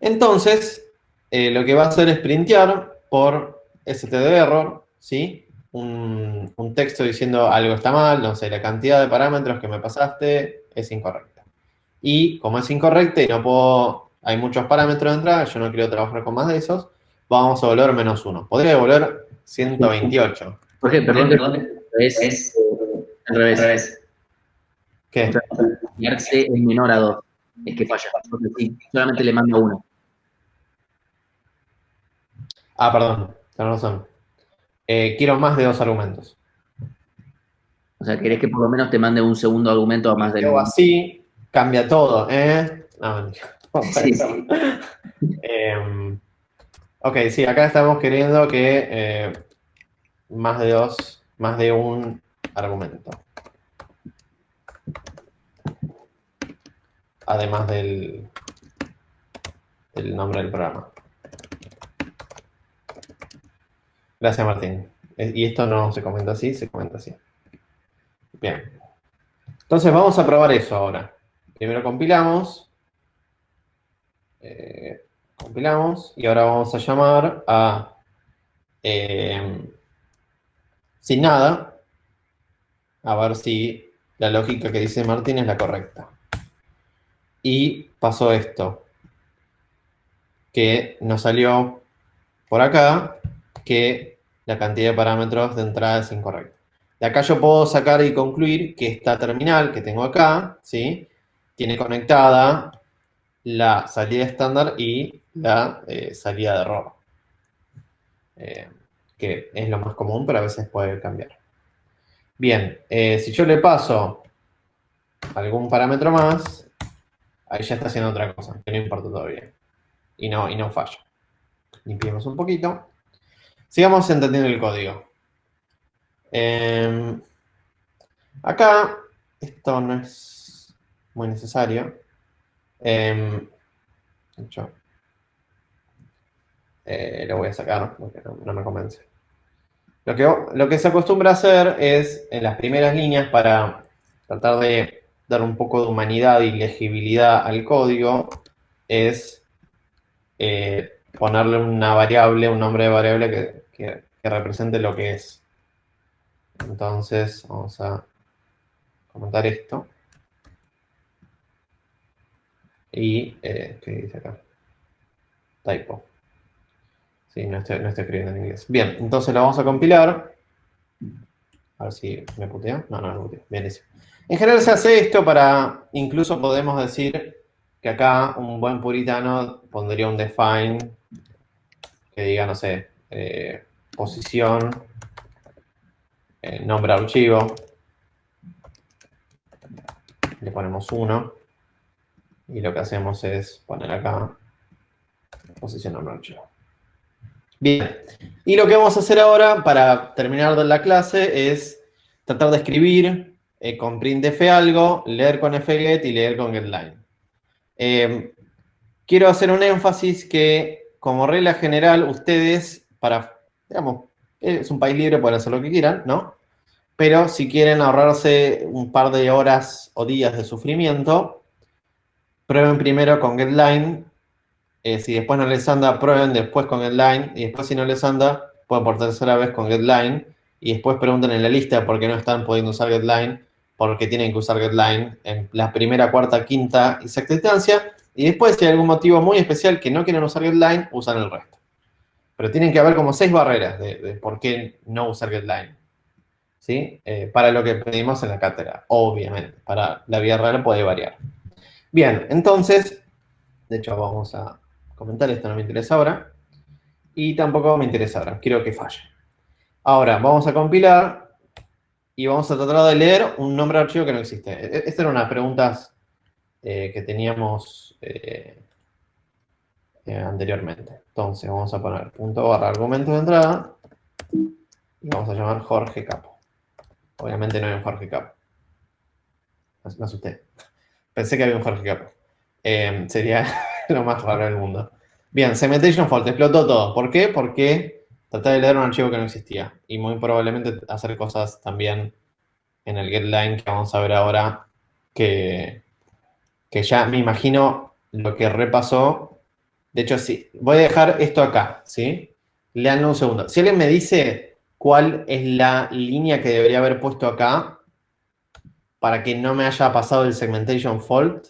Speaker 1: Entonces, lo que va a hacer es printear por std_error, ¿sí? Un texto diciendo algo está mal, no sé, la cantidad de parámetros que me pasaste es incorrecta. Y como es incorrecta y no puedo, hay muchos parámetros de entrada, yo no quiero trabajar con más de esos, vamos a volver -1. Podría devolver 128.
Speaker 2: Jorge, perdón, es al revés.
Speaker 1: ¿Qué?
Speaker 2: O sea, si arce es menor a 2, es que falla. Entonces sí, solamente le mando 1.
Speaker 1: Ah, perdón, tenés razón. Quiero más de 2 argumentos.
Speaker 2: O sea, querés que por lo menos te mande un segundo argumento a más del...
Speaker 1: Luego así, cambia todo, ¿eh? No,
Speaker 2: Sí, sí.
Speaker 1: ok, sí, acá estamos queriendo que más de un argumento. Además del nombre del programa. Gracias, Martín. Y esto no se comenta así, se comenta así. Bien. Entonces vamos a probar eso ahora. Primero compilamos. Compilamos. Y ahora vamos a llamar a sin nada. A ver si la lógica que dice Martín es la correcta. Y pasó esto. Que nos salió por acá que la cantidad de parámetros de entrada es incorrecta. De acá yo puedo sacar y concluir que esta terminal que tengo acá, ¿sí? Tiene conectada la salida estándar y la salida de error. Que es lo más común, pero a veces puede cambiar. Bien, si yo le paso algún parámetro más, ahí ya está haciendo otra cosa, que no importa todavía. Y no falla. Limpiemos un poquito. Sigamos entendiendo el código. Acá, esto no es muy necesario. Lo voy a sacar porque no me convence. Lo que se acostumbra a hacer es, en las primeras líneas, para tratar de dar un poco de humanidad y legibilidad al código, es ponerle una variable, un nombre de variable que represente lo que es. Entonces, vamos a comentar esto. Y, ¿qué dice acá? Typo. Sí, no estoy escribiendo en inglés. Bien, entonces lo vamos a compilar. A ver si me putea. No me putea. Bien, eso. En general se hace esto para, incluso podemos decir que acá un buen puritano pondría un define que diga, no sé, posición, nombre archivo. Le ponemos 1. Y lo que hacemos es poner acá posición nombre archivo. Bien, y lo que vamos a hacer ahora para terminar la clase es tratar de escribir con printf algo, leer con fget y leer con getLine. Quiero hacer un énfasis que como regla general ustedes, digamos, es un país libre, pueden hacer lo que quieran, ¿no? Pero si quieren ahorrarse un par de horas o días de sufrimiento, prueben primero con getLine. Si después no les anda, prueben después con getLine. Y después si no les anda, pueden por tercera vez con getLine. Y después pregunten en la lista por qué no están pudiendo usar getLine. Porque tienen que usar getLine en la primera, cuarta, quinta y sexta instancia. Y después, si hay algún motivo muy especial que no quieren usar getLine, usan el resto. Pero tienen que haber como 6 barreras de por qué no usar getLine. ¿Sí? Para lo que pedimos en la cátedra, obviamente. Para la vida real puede variar. Bien, entonces, de hecho vamos a comentar, esto no me interesa ahora, y tampoco me interesa ahora, quiero que falle. Ahora, vamos a compilar y vamos a tratar de leer un nombre de archivo que no existe. Estas eran unas preguntas que teníamos anteriormente. Entonces, vamos a poner ./argumento de entrada y vamos a llamar Jorge Capo. Obviamente no hay un Jorge Capo. Me asusté. Pensé que había un Jorge Capo. Sería lo más raro del mundo. Bien, Cementation Fault, explotó todo. ¿Por qué? Porque traté de leer un archivo que no existía. Y muy probablemente hacer cosas también en el getLine que vamos a ver ahora, que ya me imagino lo que repasó. De hecho, sí, voy a dejar esto acá, ¿sí? Leanlo un segundo. Si alguien me dice cuál es la línea que debería haber puesto acá para que no me haya pasado el segmentation fault,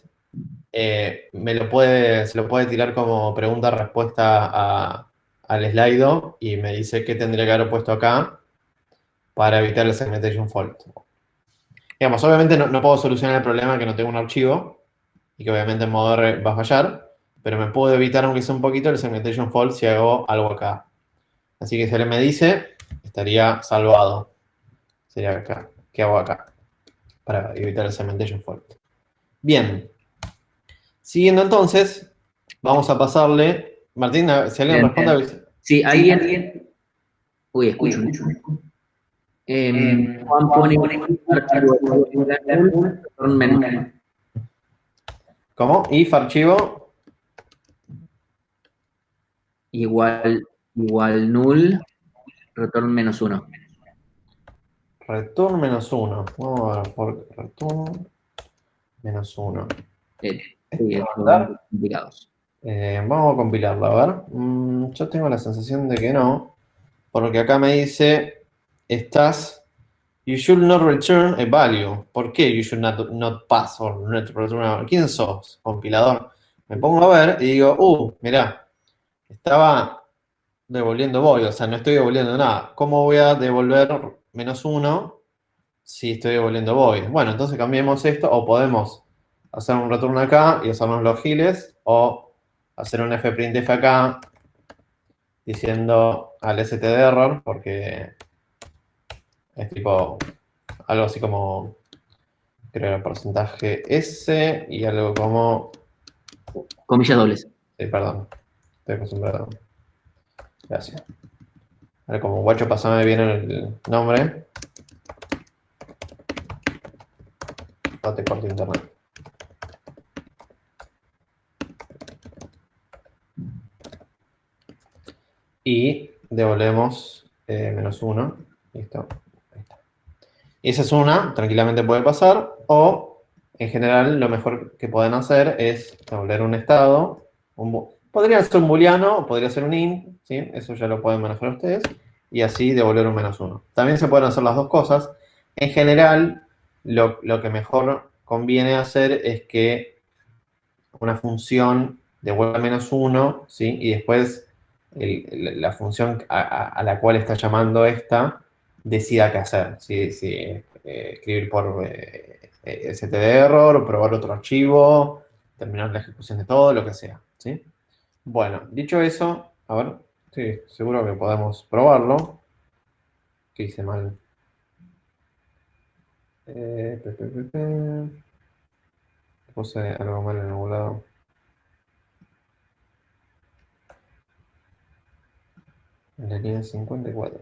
Speaker 1: se lo puede tirar como pregunta-respuesta al Slido y me dice qué tendría que haber puesto acá para evitar el segmentation fault. Digamos, obviamente no puedo solucionar el problema que no tengo un archivo y que obviamente en modo R va a fallar, pero me puedo evitar, aunque sea un poquito, el segmentation fault si hago algo acá. Así que si él me dice, estaría salvado. Sería acá. ¿Qué hago acá? Para evitar el segmentation fault. Bien. Siguiendo entonces, vamos a pasarle. Martín, si alguien
Speaker 2: Bien.
Speaker 1: responde.
Speaker 2: Sí, alguien. Uy, escucho un eco. Juan pone archivo return menos.
Speaker 1: ¿Cómo? If archivo.
Speaker 2: Igual null, return -1.
Speaker 1: Return -1. Vamos a ver por return -1.
Speaker 2: Sí, son complicados.
Speaker 1: Vamos a compilarlo, a ver. Yo tengo la sensación de que no, porque acá me dice, you should not return a value. ¿Por qué you should not pass or not return a value? ¿Quién sos, compilador? Me pongo a ver y digo, mirá, estaba devolviendo void, o sea, no estoy devolviendo nada. ¿Cómo voy a devolver -1 si estoy devolviendo void? Bueno, entonces cambiemos esto, o podemos hacer un return acá y usarnos los giles, o hacer un fprintf acá diciendo al stderror, porque es tipo algo así como, creo, el porcentaje S y algo como...
Speaker 2: Comillas dobles.
Speaker 1: Sí, perdón, estoy acostumbrado. Gracias. A ver, como guacho, pasame bien el nombre. No te corto internet. Y devolvemos -1. Listo. Ahí está. Y esa es una, tranquilamente puede pasar. O, en general, lo mejor que pueden hacer es devolver un estado. Podría ser un booleano, o podría ser un int. ¿Sí? Eso ya lo pueden manejar ustedes. Y así devolver un -1. También se pueden hacer las dos cosas. En general, lo que mejor conviene hacer es que una función devuelva -1, ¿sí? Y después la función a la cual está llamando esta decida qué hacer. Si escribir por stderror, o probar otro archivo, terminar la ejecución de todo, lo que sea. ¿Sí? Bueno, dicho eso, a ver, sí, seguro que podemos probarlo. ¿Qué hice mal? Puse algo mal en algún lado. En la línea 54.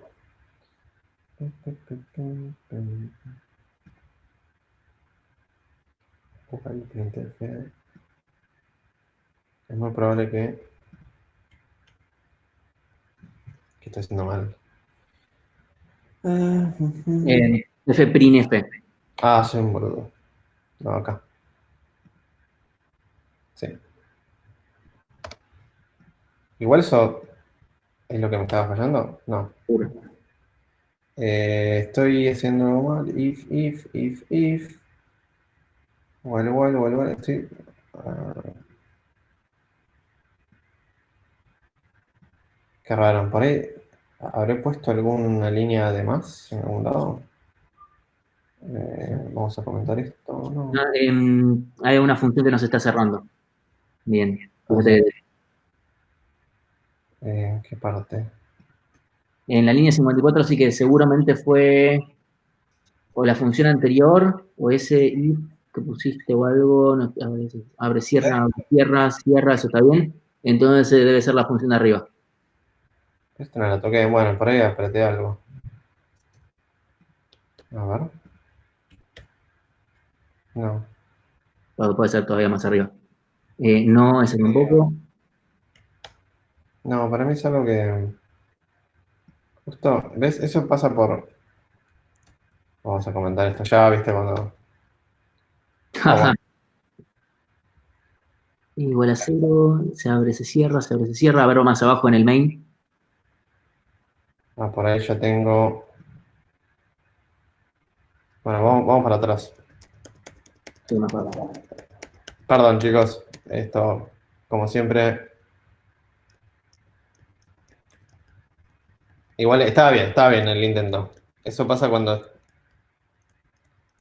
Speaker 1: Es muy probable que esté haciendo mal.
Speaker 2: Fprintf.
Speaker 1: Soy un boludo. No, acá. Sí. Igual eso es lo que me estaba fallando. No. Estoy haciendo algo mal. If. Igual. Estoy... qué raro. Por ahí habré puesto alguna línea de más en algún lado. Vamos a comentar esto. No.
Speaker 2: Hay una función que nos está cerrando. Bien.
Speaker 1: ¿En qué parte?
Speaker 2: En la línea 54 sí que seguramente fue o la función anterior o ese if que pusiste o algo. No, abre, cierra, cierra, eso está bien. Entonces debe ser la función de arriba.
Speaker 1: Esto no la toqué. Bueno, por ahí apreté algo. A ver. No.
Speaker 2: Puede ser todavía más arriba. No, ese tampoco.
Speaker 1: No, para mí es algo que... Justo, ¿ves? Eso pasa por... Vamos a comentar esto ya, ¿viste? Cuando... Ah, bueno.
Speaker 2: Igual a 0, se abre, se cierra, se abre, se cierra. A ver más abajo en el main.
Speaker 1: Ah, por ahí ya tengo... Bueno, vamos para atrás.
Speaker 2: Sí, más abajo.
Speaker 1: Perdón, chicos. Esto, como siempre... Igual estaba bien el intento. Eso pasa cuando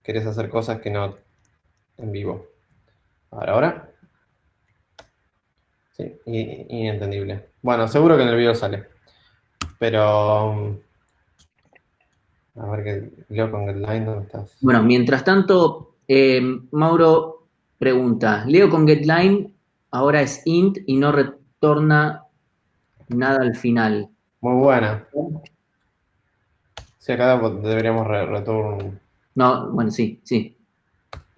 Speaker 1: querés hacer cosas que no en vivo. Ahora. Sí, inentendible. Bueno, seguro que en el video sale. Pero... A ver qué leo con Getline, ¿dónde estás?
Speaker 2: Bueno, mientras tanto, Mauro pregunta, Leo con getLine ahora es int y no retorna nada al final.
Speaker 1: Muy buena. Sí, acá deberíamos return.
Speaker 2: No, bueno, sí, sí.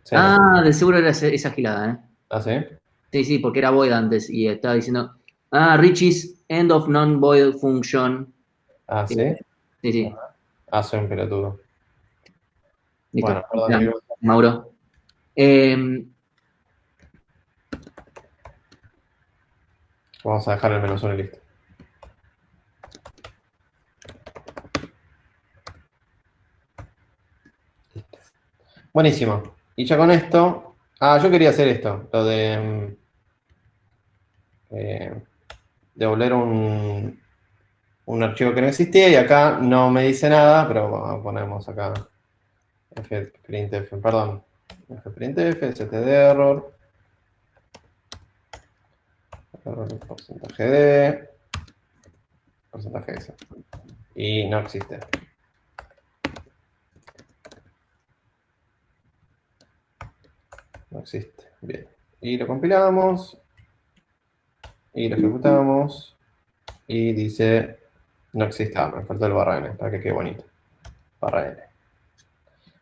Speaker 1: Sí,
Speaker 2: Ah, de seguro era esa gilada, ¿eh?
Speaker 1: ¿Ah, sí?
Speaker 2: Sí, sí, porque era void antes y estaba diciendo, reaches end of non-void function.
Speaker 1: Ah, ¿sí?
Speaker 2: Sí, sí,
Speaker 1: Ah, soy un pelotudo.
Speaker 2: listo.
Speaker 1: Bueno, perdón,
Speaker 2: Ya,
Speaker 1: chicos.
Speaker 2: Mauro.
Speaker 1: Vamos a dejar el menos uno y listo. Listo. Buenísimo. Y ya con esto... Ah, yo quería hacer esto. Lo de... devolver un archivo que no existía y acá no me dice nada, pero bueno, ponemos acá fprintf, perdón, fprintf, stderror, porcentaje de, porcentaje de eso. Y no existe. No existe. Bien. Y lo compilamos. Y lo ejecutamos. Y dice, no existe. Ah, me faltó el barra n, para que quede bonito. Barra n.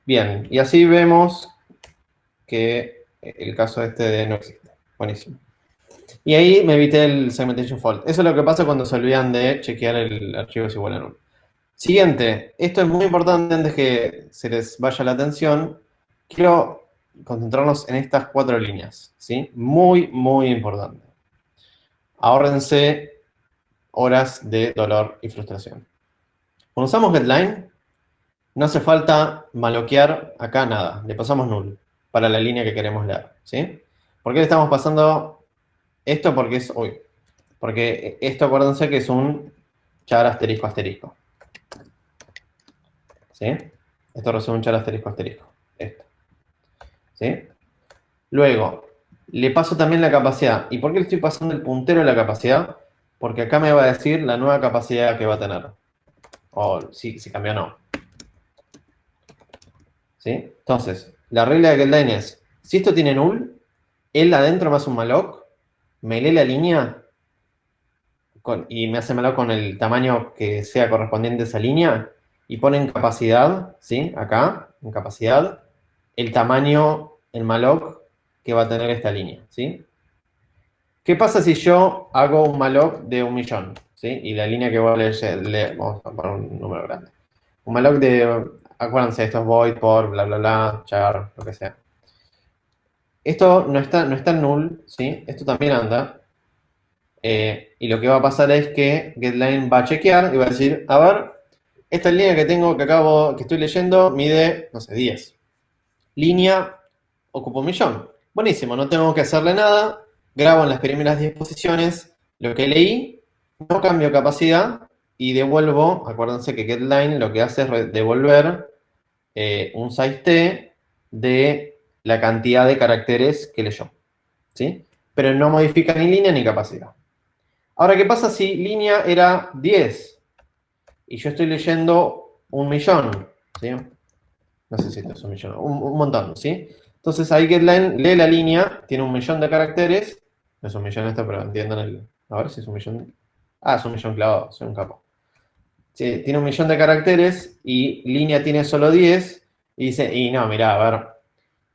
Speaker 1: Bien, y así vemos que el caso este de no existe. Buenísimo. Y ahí me evité el segmentation fault. Eso es lo que pasa cuando se olvidan de chequear el archivo es igual a null. Siguiente, esto es muy importante antes que se les vaya la atención. Quiero concentrarnos en estas 4 líneas, ¿sí? Muy, muy importante. Ahórrense horas de dolor y frustración. Cuando usamos getLine, no hace falta maloquear acá nada. Le pasamos null para la línea que queremos leer, ¿sí? ¿Por qué le estamos pasando esto? Porque es... Uy, porque esto acuérdense que es un char asterisco asterisco. ¿Sí? Esto recibe un char asterisco asterisco. Esto. ¿Sí? Luego, le paso también la capacidad. ¿Y por qué le estoy pasando el puntero de la capacidad? Porque acá me va a decir la nueva capacidad que va a tener. O si cambió o no. ¿Sí? Entonces, la regla de getLine es, si esto tiene null, él adentro me hace un malloc, me lee la línea y me hace malloc con el tamaño que sea correspondiente a esa línea y pone en capacidad, ¿sí? Acá, en capacidad, el tamaño, el malloc que va a tener esta línea, ¿sí? ¿Qué pasa si yo hago un malloc de 1.000.000? ¿Sí? Y la línea que voy a leer, vamos a poner un número grande. Un malloc de, acuérdense, esto es void por bla bla bla, char, lo que sea. Esto no está en null, ¿sí? Esto también anda. Y lo que va a pasar es que getLine va a chequear y va a decir, a ver, esta línea que tengo, que estoy leyendo, mide, no sé, 10. Línea ocupa 1.000.000. Buenísimo, no tengo que hacerle nada. Grabo en las primeras 10 posiciones lo que leí, no cambio capacidad y devuelvo, acuérdense que getLine lo que hace es devolver un size t de la cantidad de caracteres que leyó, ¿sí? Pero no modifica ni línea ni capacidad. Ahora, ¿qué pasa si línea era 10 y yo estoy leyendo 1.000.000? ¿Sí? No sé si esto es 1.000.000, un montón, ¿sí? Entonces ahí getLine lee la línea, tiene 1.000.000 de caracteres. No es 1.000.000 esto, pero entiendan el... A ver si es 1.000.000. Ah, es 1.000.000 clavado, soy un capo. Sí, tiene 1.000.000 de caracteres y línea tiene solo 10. Y dice, y no, mirá, a ver.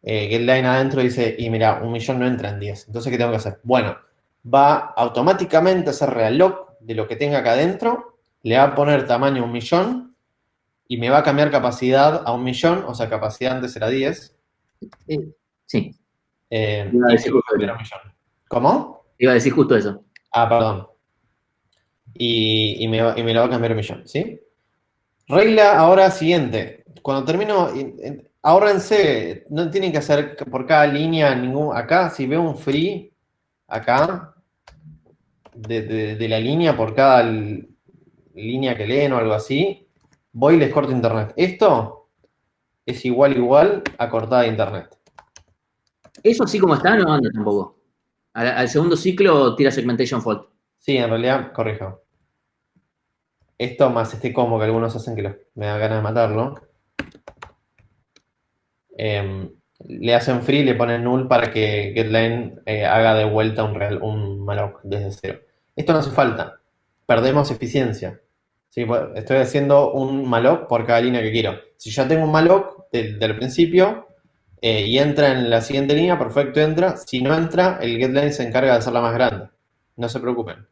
Speaker 1: getLine adentro dice, y mirá, 1.000.000 no entra en 10. Entonces, ¿qué tengo que hacer? Bueno, va automáticamente a hacer realloc de lo que tenga acá adentro, le va a poner tamaño 1.000.000 y me va a cambiar capacidad a 1.000.000, o sea, capacidad antes era 10.
Speaker 2: Sí,
Speaker 1: Y
Speaker 2: iba a
Speaker 1: me
Speaker 2: decir
Speaker 1: lo va a
Speaker 2: justo
Speaker 1: cambiar a
Speaker 2: eso.
Speaker 1: 1.000.000. ¿Cómo?
Speaker 2: Iba a decir justo eso.
Speaker 1: Ah, perdón. Y me lo va a cambiar a 1.000.000, ¿sí? Regla ahora siguiente. Cuando termino, ahórrense, no tienen que hacer por cada línea ningún. Acá, si veo un free, acá, de la línea por cada línea que leen o algo así, voy y les corto internet. Esto es igual a cortada de internet.
Speaker 2: Eso así como está, no anda tampoco. Al segundo ciclo tira segmentation fault.
Speaker 1: Sí, en realidad, corrijo. Esto más este combo que algunos hacen que me da ganas de matarlo. Le hacen free y le ponen null para que getLine haga de vuelta un malloc desde cero. Esto no hace falta. Perdemos eficiencia. ¿Sí? Estoy haciendo un malloc por cada línea que quiero. Si ya tengo un malloc del principio y entra en la siguiente línea, perfecto, entra. Si no entra, el getLine se encarga de hacerla más grande. No se preocupen.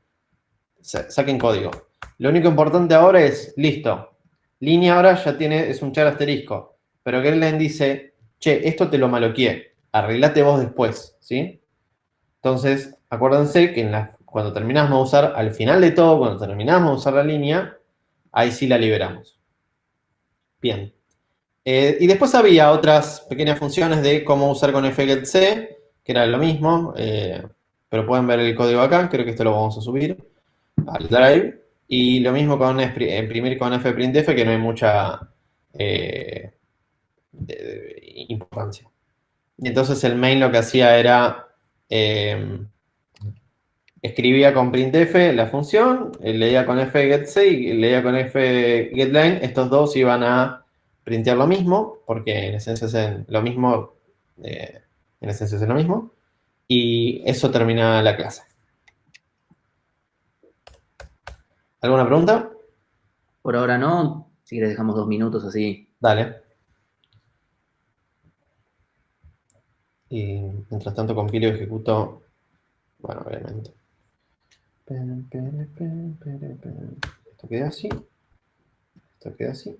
Speaker 1: Saquen código. Lo único importante ahora es, listo. Línea ahora ya es un char asterisco. Pero getLine dice, che, esto te lo maloqueé, arreglate vos después, ¿sí? Entonces, acuérdense que cuando terminamos de usar, al final de todo, cuando terminamos de usar la línea, ahí sí la liberamos. Bien. Y después había otras pequeñas funciones de cómo usar con fgetC, que era lo mismo, pero pueden ver el código acá, creo que esto lo vamos a subir al drive. Y lo mismo con imprimir con fprintf, que no hay mucha importancia. Y entonces el main lo que hacía era escribía con printf la función, leía con fgetC y leía con fgetLine. Estos dos iban a printear lo mismo, porque en esencia es lo mismo. En esencia es lo mismo. Y eso termina la clase. ¿Alguna pregunta?
Speaker 2: Por ahora no. Si quieres dejamos 2 minutos así.
Speaker 1: Dale. Y mientras tanto compilo y ejecuto. Bueno, obviamente. Esto queda así. Esto queda así.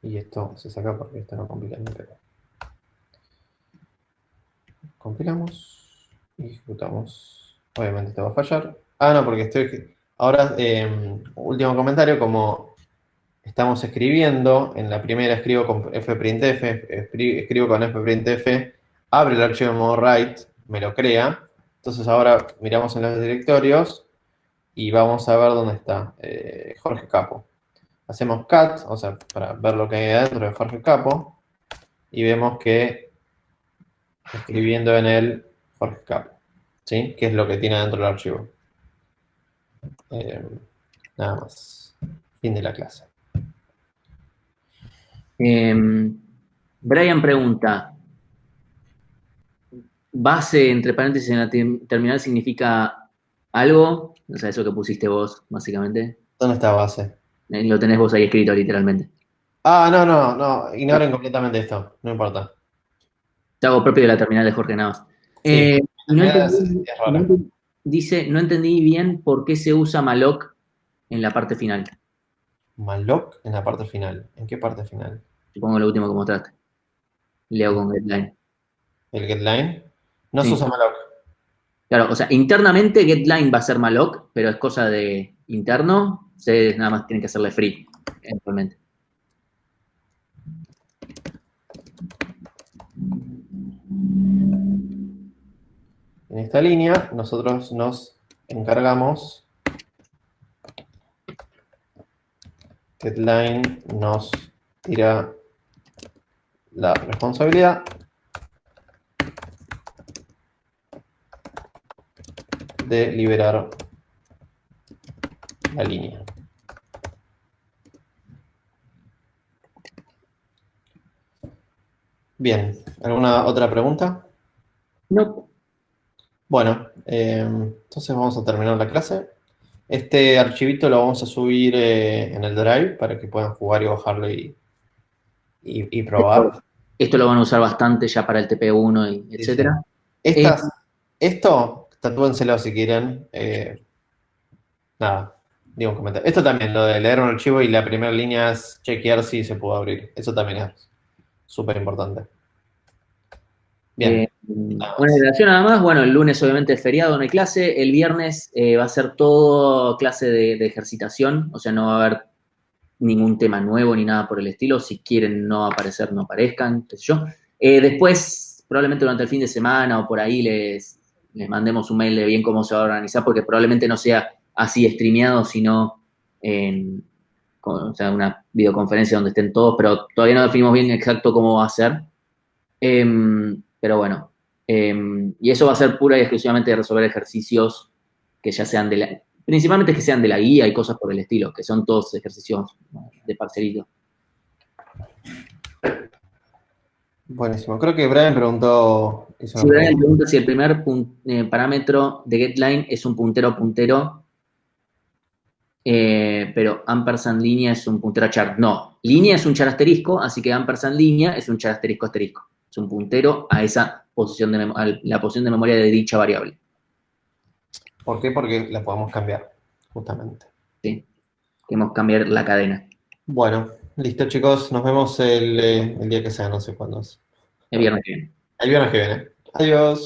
Speaker 1: Y esto se saca porque esto no compila ni pero. Compilamos y ejecutamos. Obviamente esto va a fallar. Ah, no, porque estoy. Ahora, último comentario, como estamos escribiendo, en la primera escribo con fprintf, escribo con fprintf, abre el archivo en modo write, me lo crea. Entonces ahora miramos en los directorios y vamos a ver dónde está Jorge Capo. Hacemos cat, o sea, para ver lo que hay adentro de Jorge Capo, y vemos que escribiendo en el Jorge Capo, ¿sí? Que es lo que tiene dentro del archivo. Nada más. Fin de la clase.
Speaker 2: Brian pregunta, base entre paréntesis en la terminal significa algo, o sea, eso que pusiste vos, básicamente.
Speaker 1: ¿Dónde está base?
Speaker 2: Lo tenés vos ahí escrito literalmente.
Speaker 1: Ah, no. Ignoren completamente esto. No importa.
Speaker 2: Te hago propio de la terminal de Jorge Navas.
Speaker 1: Sí,
Speaker 2: Y no
Speaker 1: es raro.
Speaker 2: dice, no entendí bien por qué se usa malloc en la parte final.
Speaker 1: Malloc en la parte final. ¿En qué parte final?
Speaker 2: Supongo lo último que mostraste. Leo con getLine.
Speaker 1: ¿El getLine? No se
Speaker 2: Sí.
Speaker 1: usa malloc.
Speaker 2: Claro, o sea, internamente getLine va a ser malloc, pero es cosa de interno. Ustedes nada más tienen que hacerle free, eventualmente.
Speaker 1: En esta línea, nosotros nos encargamos. getLine nos tira la responsabilidad de liberar la línea. Bien, ¿alguna otra pregunta?
Speaker 2: No.
Speaker 1: Bueno, entonces vamos a terminar la clase. Este archivito lo vamos a subir en el Drive para que puedan jugar y bajarlo y probar.
Speaker 2: Esto lo van a usar bastante ya para el TP1 y etcétera.
Speaker 1: Sí. Esto tatúenselo si quieren. Nada, digo un comentario. Esto también, lo de leer un archivo y la primera línea es chequear si se pudo abrir. Eso también es súper importante. Bien.
Speaker 2: Una aclaración nada más. Bueno, el lunes obviamente es feriado, no hay clase. El viernes va a ser todo clase de ejercitación. O sea, no va a haber ningún tema nuevo ni nada por el estilo. Si quieren no aparecer, no aparezcan, qué sé yo. Después, probablemente durante el fin de semana o por ahí les mandemos un mail de bien cómo se va a organizar, porque probablemente no sea así streameado, sino o sea, una videoconferencia donde estén todos, pero todavía no definimos bien exacto cómo va a ser. Pero bueno, y eso va a ser pura y exclusivamente de resolver ejercicios que ya sean principalmente que sean de la guía y cosas por el estilo, que son todos ejercicios de parcerito.
Speaker 1: Buenísimo. Creo que Brian preguntó.
Speaker 2: Si Brian pregunta si el primer parámetro de getLine es un puntero a puntero, pero ampersand línea es un puntero a char. No, línea es un char asterisco, así que ampersand línea es un char asterisco asterisco. Es un puntero a esa posición a la posición de memoria de dicha variable.
Speaker 1: ¿Por qué? Porque la podemos cambiar, justamente.
Speaker 2: Sí, queremos cambiar la cadena.
Speaker 1: Bueno, listo chicos, nos vemos el día que sea, no sé cuándo es.
Speaker 2: El viernes que viene.
Speaker 1: El viernes que viene. Adiós.